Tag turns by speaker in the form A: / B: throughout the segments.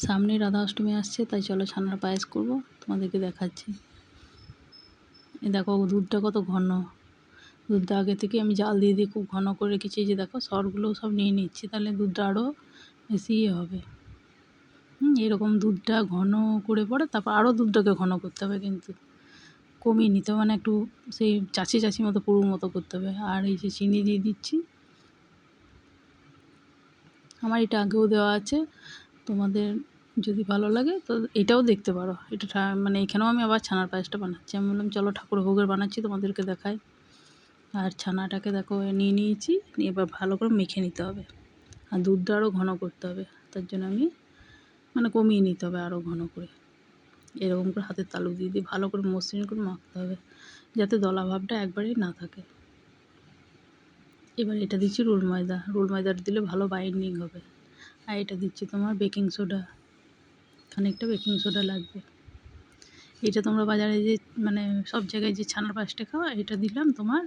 A: সামনেই রাধা অষ্টমী আসছে, তাই চলো ছানার পায়েস করব, তোমাদেরকে দেখাচ্ছি। এই দেখো দুধটা কত ঘন, দুধটা আগে থেকে আমি জাল দিয়ে দিয়ে খুব ঘন করে রেখেছি। এই যে দেখো সরগুলো সব নিয়ে নিচ্ছি, তাহলে দুধটা আরও বেশি হবে। এরকম দুধটা ঘন করে পরে তারপর আরও দুধটাকে ঘন করতে হবে, কিন্তু কমিয়ে নিতে হবে, মানে একটু সেই চাচি চাচি মতো পুরুর মতো করতে হবে। আর এই যে চিনি দিয়ে দিচ্ছি, আমার এটা আগেও দেওয়া আছে, তোমাদের যদি ভালো লাগে তো এটাও দেখতে পারো। এটা মানে এখানেও আমি আবার ছানার পায়েসটা বানাচ্ছি। আমি বললাম চলো ঠাকুর ভোগের বানাচ্ছি, তোমাদেরকে দেখাই। আর ছানাটাকে দেখো নিয়ে নিয়েছি, নিয়ে এবার ভালো করে মেখে নিতে হবে। আর দুধটা আরও ঘন করতে হবে, তার জন্য আমি মানে কমিয়ে নিতে হবে আরও ঘন করে। এরকম করে হাতের তালু দিয়ে দিয়ে ভালো করে মসৃণ করে মাখতে হবে, যাতে দলা ভাবটা একবারেই না থাকে। এবার এটা দিচ্ছি রোল ময়দা, রোল ময়দাটা দিলে ভালো বাইন্ডিং হবে। আর এটা দিচ্ছি তোমার বেকিং সোডা, খানিকটা বেকিং সোডা লাগবে। এটা তোমরা বাজারে যে মানে সব জায়গায় যে ছানার পায়েসটা খাওয়া, এটা দিলাম তোমার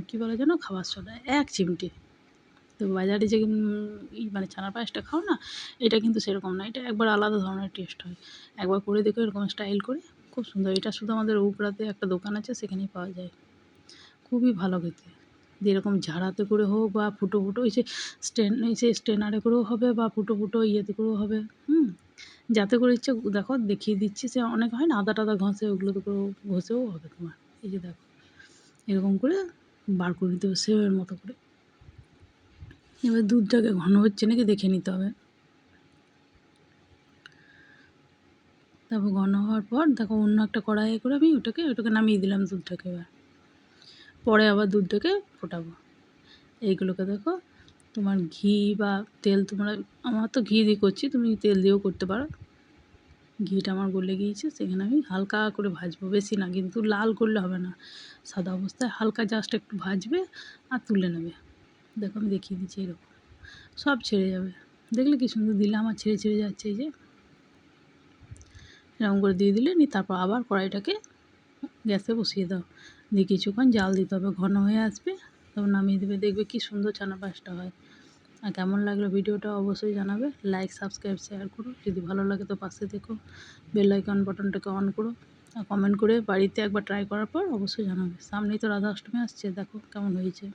A: কী বলে যেন খাবার সোডা 1 চিমটি। তো বাজারে যে মানে ছানার পায়েসটা খাও না, এটা কিন্তু সেরকম না, এটা একবার আলাদা ধরনের টেস্ট হয়। একবার করে দেখো এরকম স্টাইল করে, খুব সুন্দর। এটা শুধু আমাদের উকড়াতে একটা দোকান আছে, সেখানেই পাওয়া যায়, খুবই ভালো খেতে। যেরকম ঝাড়াতে করে হোক বা ফুটো ফুটো এই যে স্টেনারে করেও হবে, বা ফুটো ফুটো ইয়েতে করেও হবে। যাতে করে ইচ্ছে দেখো দেখিয়ে দিচ্ছি, সে অনেক হয় না আদা টাদা ঘষে, ওগুলোতে করেও ঘষেও হবে তোমার। এই যে দেখো এরকম করে বার করে নিতে হবে সেওয়ের মতো করে। এবার দুধটাকে ঘন হচ্ছে নাকি দেখে নিতে হবে। তারপর ঘন হওয়ার পর দেখো অন্য একটা কড়াইয়ে করে আমি ওটাকে নামিয়ে দিলাম দুধটাকে। এবার পরে আবার দুধটাকে ফোটাবো। এইগুলোকে দেখো তোমার ঘি বা তেল, তোমরা, আমার তো ঘি দিয়ে করছি, তুমি তেল দিয়েও করতে পারো। ঘিটা আমার গলে গিয়েছে, সেখানে আমি হালকা করে ভাজবো, বেশি না, কিন্তু লাল করলে হবে না। সাদা অবস্থায় হালকা জাস্ট একটু ভাজবে আর তুলে নেবে। দেখো আমি দেখিয়ে দিচ্ছি, এরকম সব ছেড়ে যাবে। দেখলে কি সুন্দর দিলে আমার ছেড়ে ছেড়ে যাচ্ছে। এই যে এরকম করে দিয়ে দিলে তারপর আবার কড়াইটাকে গ্যাসে বসিয়ে দাও, দিয়ে কিছুক্ষণ জাল দিতে হবে, ঘন হয়ে আসবে, তখন নামিয়ে দেবে। দেখবে কি সুন্দর ছানা পায়েসটা হয়। আর কেমন লাগলো ভিডিওটা অবশ্যই জানাবে। লাইক, সাবস্ক্রাইব, শেয়ার করো। যদি ভালো লাগে তো পাশে দেখো বেল আইকন বাটনটাকে অন করো। আর কমেন্ট করে বাড়িতে একবার ট্রাই করার পর অবশ্যই জানাবে। সামনেই তো রাধা অষ্টমী আসছে, দেখো কেমন হয়েছে।